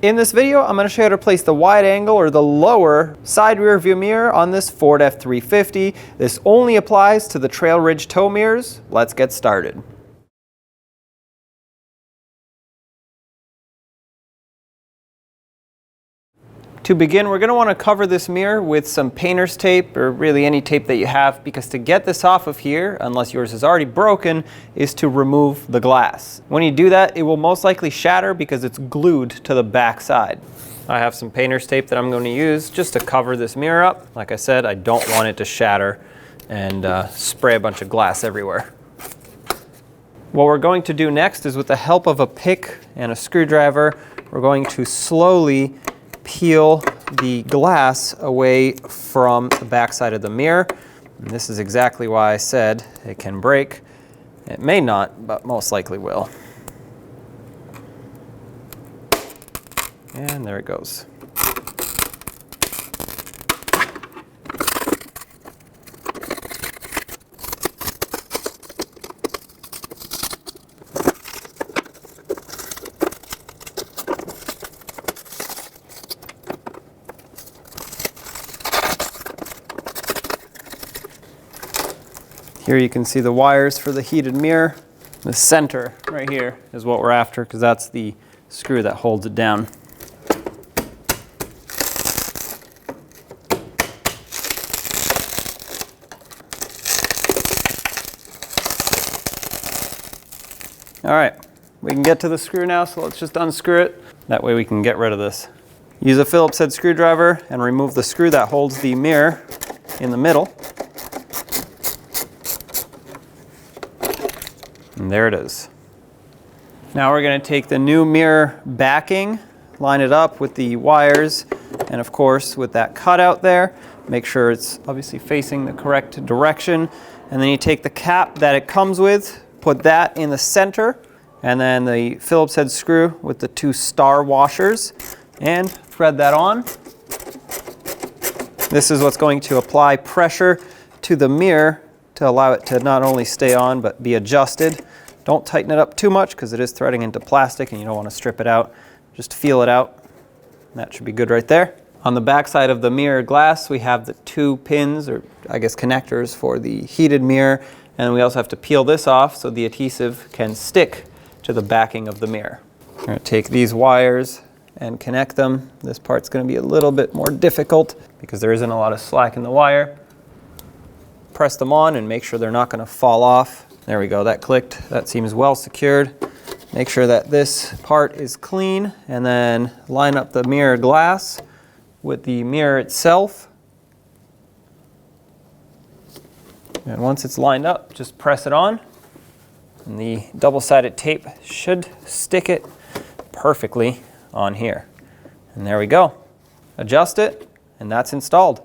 In this video, I'm going to show you how to place the wide angle or the lower side rear view mirror on this Ford F-350. This only applies to the trail ridge tow mirrors. Let's get started. To begin, we're going to want to cover this mirror with some painter's tape, or really any tape that you have, because to get this off of here, unless yours is already broken, is to remove the glass. When you do that, it will most likely shatter because it's glued to the back side. I have some painter's tape that I'm going to use just to cover this mirror up. Like I said, I don't want it to shatter and spray a bunch of glass everywhere. What we're going to do next is, with the help of a pick and a screwdriver, we're going to slowly peel the glass away from the back side of the mirror. And this is exactly why I said it can break. It may not, but most likely will. And there it goes. Here you can see the wires for the heated mirror. The center right here is what we're after, because that's the screw that holds it down. All right, we can get to the screw now, so let's just unscrew it. That way we can get rid of this. Use a Phillips head screwdriver and remove the screw that holds the mirror in the middle. And there it is. Now we're going to take the new mirror backing, line it up with the wires, and of course with that cutout there, make sure it's obviously facing the correct direction. And then you take the cap that it comes with, put that in the center, and then the Phillips head screw with the two star washers, and thread that on. This is what's going to apply pressure to the mirror to allow it to not only stay on but be adjusted. Don't tighten it up too much because it is threading into plastic and you don't want to strip it out. Just feel it out. That should be good right there. On the back side of the mirror glass, we have the two pins, or I guess connectors, for the heated mirror. And we also have to peel this off so the adhesive can stick to the backing of the mirror. We're going to take these wires and connect them. This part's going to be a little bit more difficult because there isn't a lot of slack in the wire. Press them on and make sure they're not going to fall off. There we go, that clicked. That seems well secured. Make sure that this part is clean, and then line up the mirror glass with the mirror itself. And once it's lined up, just press it on. And the double-sided tape should stick it perfectly on here. And there we go. Adjust it, and that's installed.